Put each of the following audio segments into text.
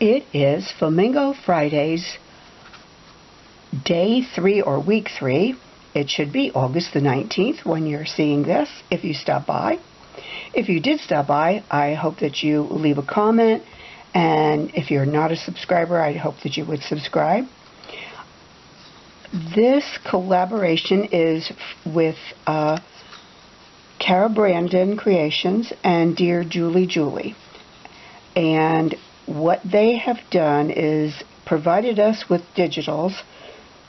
It is Flamingo Fridays, day 3 or week 3. It should be August the 19th when you're seeing this, if you stop by. If you did stop by, I hope that you leave a comment, and if you're not a subscriber, I hope that you would subscribe. This collaboration is with Cara Brandon Creations and DearJulieJulie. And what they have done is provided us with digitals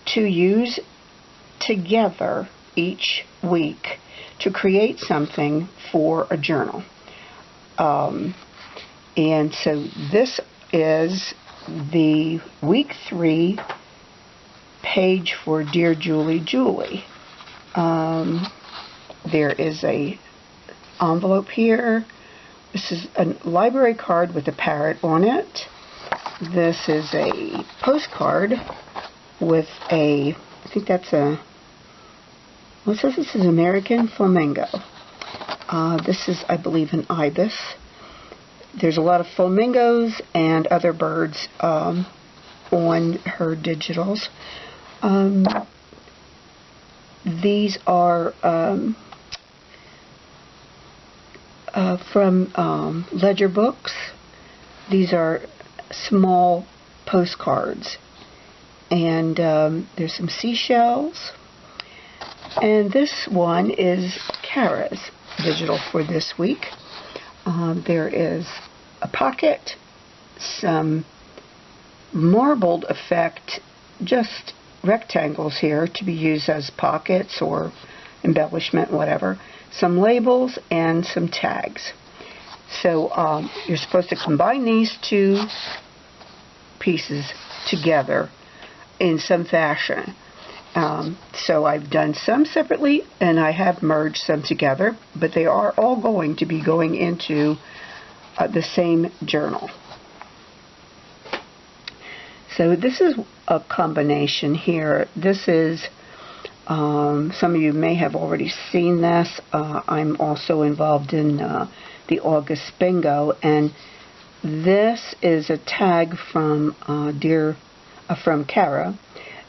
to use together each week to create something for a journal. And so this is the week 3 page for DearJulieJulie. There is a envelope here. This is a library card with a parrot on it. This is a postcard with a, I think that's a, well, it says this is American Flamingo. This is, I believe, an ibis. There's a lot of flamingos and other birds on her digitals. These are from ledger books. These are small postcards. And there's some seashells. And this one is Cara's digital for this week. There is a pocket, some marbled effect, just rectangles here to be used as pockets or embellishment, whatever. Some labels and some tags. So you're supposed to combine these two pieces together in some fashion. So I've done some separately and I have merged some together, but they are all going to be going into the same journal. So this is a combination here. This is, some of you may have already seen this. I'm also involved in the August Bingo, and this is a tag from from Cara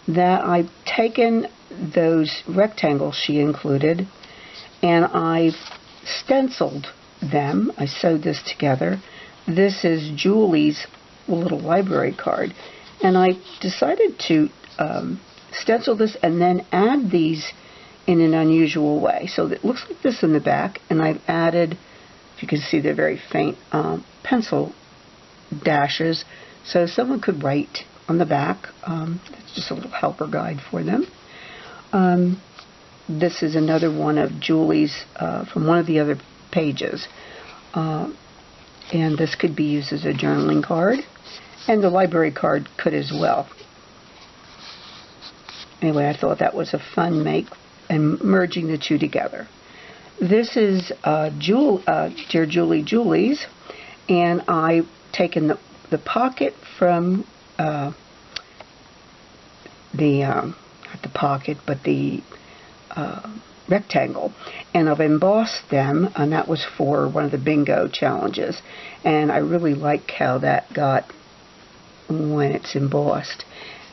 that I've taken those rectangles she included and I've stenciled them. I sewed this together. This is Julie's little library card, and I decided to stencil this and then add these in an unusual way. So it looks like this in the back, and I've added, if you can see, they're very faint pencil dashes, so someone could write on the back. It's just a little helper guide for them. This is another one of Julie's from one of the other pages, and this could be used as a journaling card, and the library card could as well. Anyway, I thought that was a fun make, and merging the two together. This is DearJulieJulie's, and I've taken the pocket from not the pocket, but the rectangle, and I've embossed them, and that was for one of the bingo challenges, and I really like how that got when it's embossed.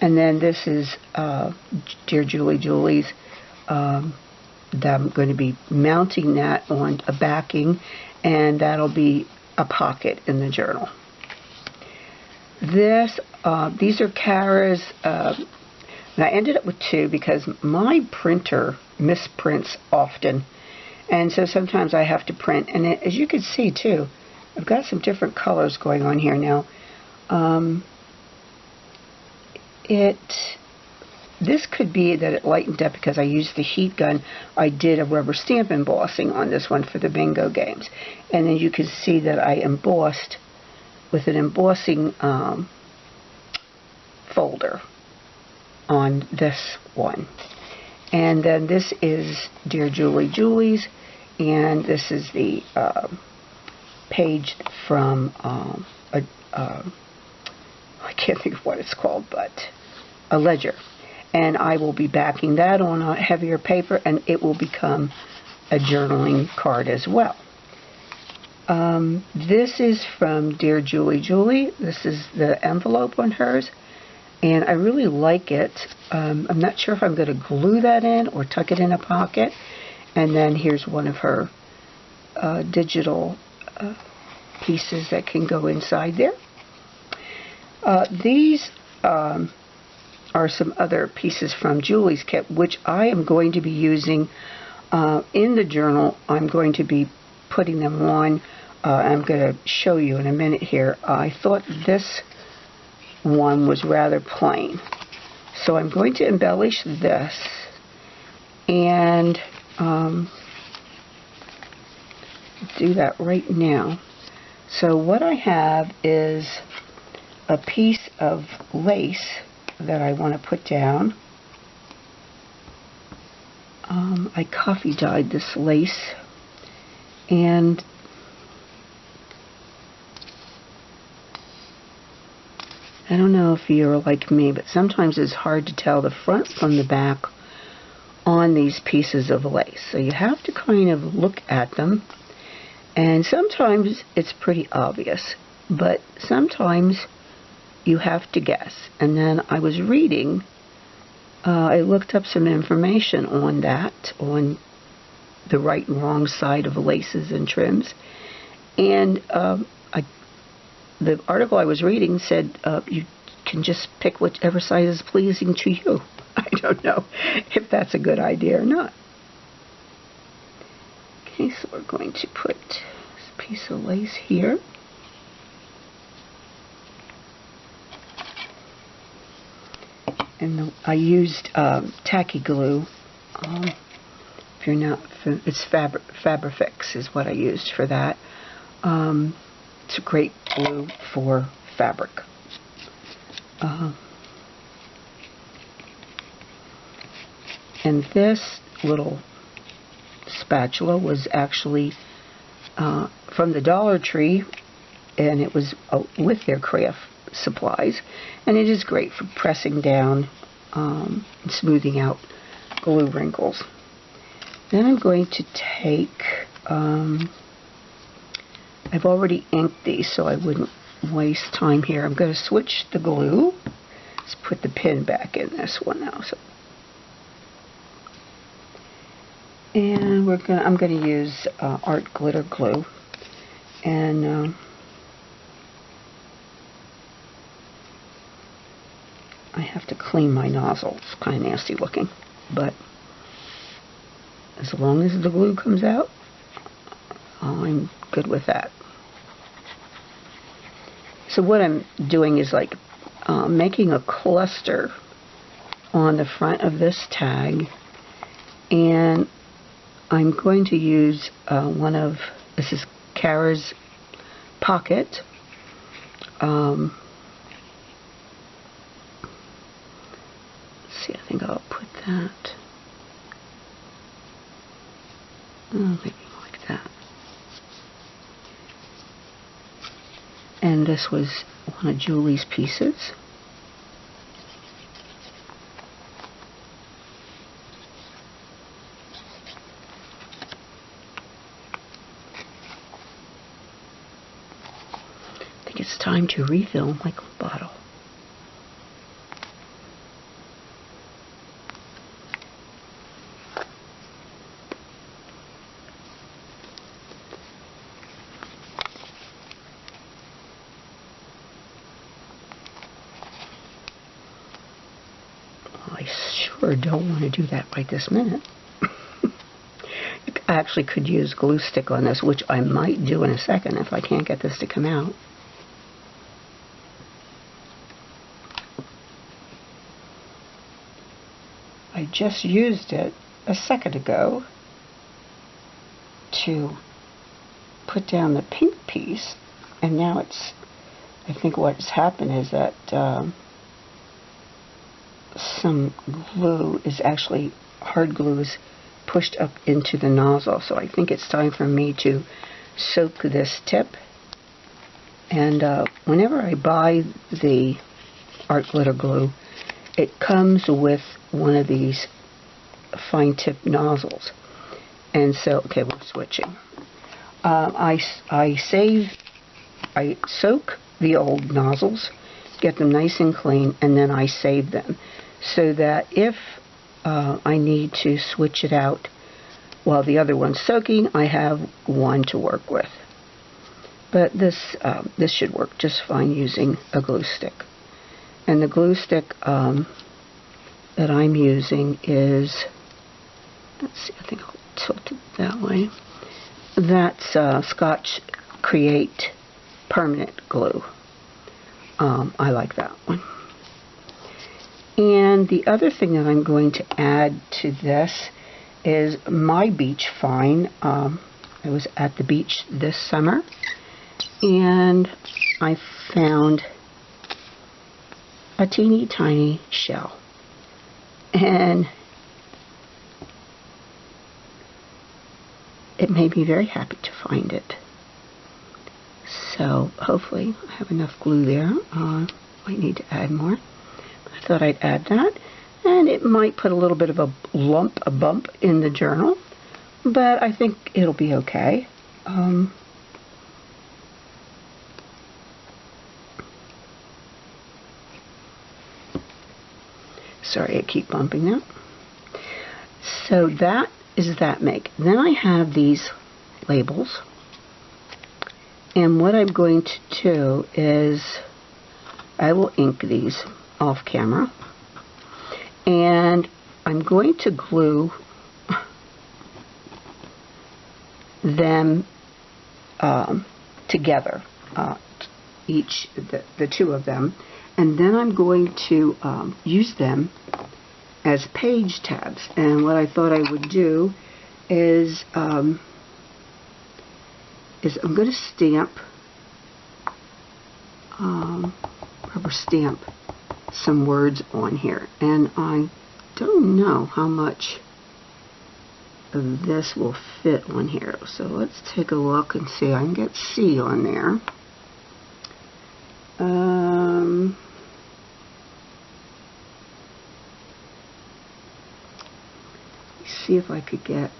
And then this is DearJulieJulie's, that I'm going to be mounting that on a backing, and that'll be a pocket in the journal. These are Cara's, and I ended up with 2 because my printer misprints often, and so sometimes I have to print. And as you can see too, I've got some different colors going on here now. This could be that it lightened up because I used the heat gun. I did a rubber stamp embossing on this one for the bingo games, and then you can see that I embossed with an embossing folder on this one. And then this is DearJulieJulie's, and this is the page from I can't think of what it's called, but a ledger. And I will be backing that on a heavier paper, and it will become a journaling card as well. This is from DearJulieJulie. This is the envelope on hers, and I really like it. I'm not sure if I'm going to glue that in or tuck it in a pocket. And then here's one of her digital pieces that can go inside there. These are some other pieces from Julie's kit, which I am going to be using in the journal. I'm going to be putting them on. I'm going to show you in a minute here. I thought this one was rather plain, so I'm going to embellish this and do that right now. So what I have is a piece of lace that I want to put down. I coffee dyed this lace, and I don't know if you're like me, but sometimes it's hard to tell the front from the back on these pieces of lace. So you have to kind of look at them, and sometimes it's pretty obvious, but sometimes you have to guess. And then I was reading, I looked up some information on that, on the right and wrong side of laces and trims, and the article I was reading said you can just pick whichever side is pleasing to you. I don't know if that's a good idea or not. Okay, so we're going to put this piece of lace here. And I used tacky glue. If you're not, it's Fabrifix is what I used for that. It's a great glue for fabric. And this little spatula was actually from the Dollar Tree, and it was with their craft supplies, and it is great for pressing down and smoothing out glue wrinkles. Then I'm going to take, I've already inked these, so I wouldn't waste time here. I'm going to switch the glue. Let's put the pin back in this one now. So, and I'm going to use art glitter glue, and I have to clean my nozzle. It's kind of nasty looking, but as long as the glue comes out, I'm good with that. So what I'm doing is like making a cluster on the front of this tag, and I'm going to use this is Cara's pocket. Let's see, I think I'll put that, maybe like that. And this was one of Julie's pieces. I think it's time to refill my bottle. I sure don't want to do that right this minute. I actually could use glue stick on this, which I might do in a second if I can't get this to come out. I just used it a second ago to put down the pink piece, and now it's, I think what's happened is that some glue is actually, hard glue is pushed up into the nozzle, so I think it's time for me to soak this tip. And whenever I buy the art glitter glue, it comes with one of these fine tip nozzles. And so, okay, we're switching. I soak the old nozzles, get them nice and clean, and then I save them so that if I need to switch it out while the other one's soaking, I have one to work with. But this should work just fine using a glue stick. And the glue stick that I'm using is, let's see, I think I'll tilt it that way. That's Scotch Create Permanent Glue. I like that one. And the other thing that I'm going to add to this is my beach find. I was at the beach this summer, and I found a teeny tiny shell. And it made me very happy to find it. So hopefully I have enough glue there. I need to add more. I thought I'd add that. And it might put a little bit of a bump in the journal, but I think it'll be okay. Sorry, I keep bumping that. So that is that make. Then I have these labels. And what I'm going to do is I will ink these off camera. And I'm going to glue them together, the two of them. And then I'm going to use them as page tabs. And what I thought I would do is I'm going to stamp, rubber stamp some words on here. And I don't know how much of this will fit on here. So let's take a look and see. I can get C on there. See if I could get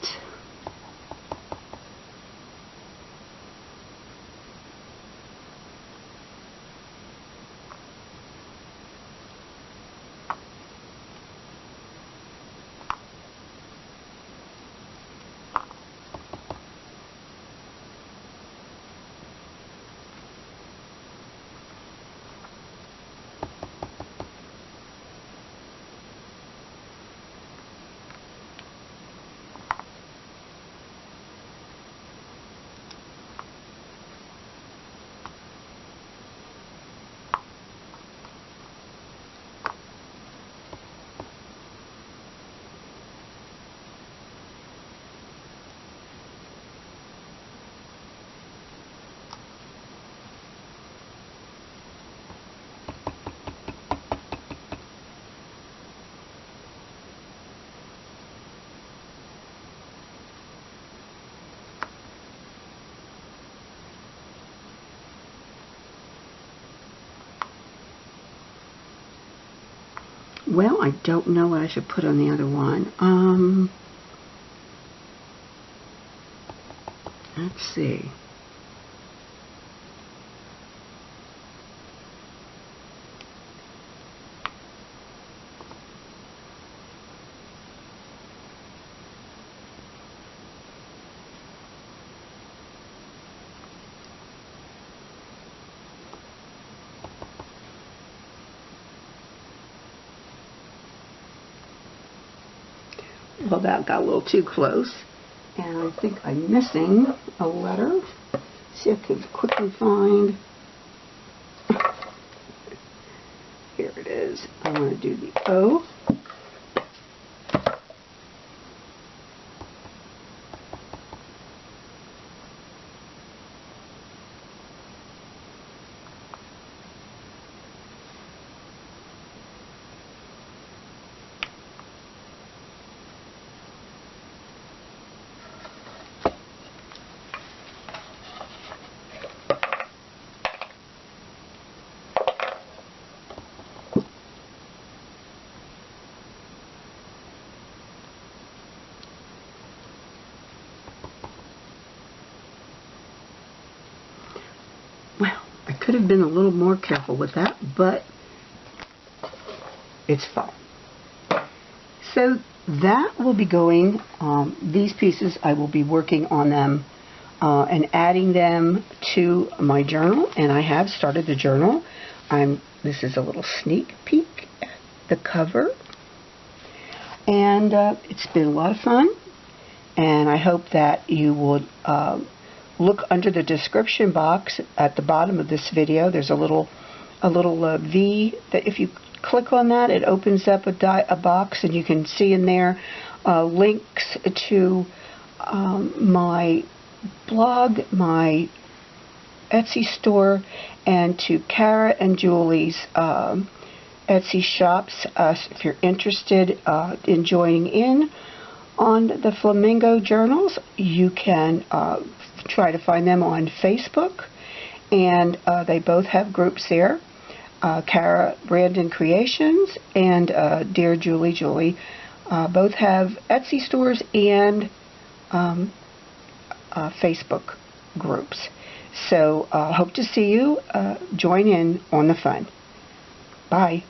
well, I don't know what I should put on the other one. Let's see. Well, that got a little too close, and I think I'm missing a letter. See if I can quickly find. Here it is. I want to do the O. could have been a little more careful with that, but it's fun. So that will be going, these pieces, I will be working on them and adding them to my journal, and I have started the journal. This is a little sneak peek at the cover, and it's been a lot of fun, and I hope that you would look under the description box at the bottom of this video. There's a little V that if you click on that, it opens up a box, and you can see in there links to my blog, my Etsy store, and to Cara and Julie's Etsy shops. If you're interested in joining in on the Flamingo Journals, you can try to find them on Facebook, and they both have groups there. Cara Brandon Creations and DearJulieJulie both have Etsy stores and Facebook groups. So hope to see you join in on the fun. Bye.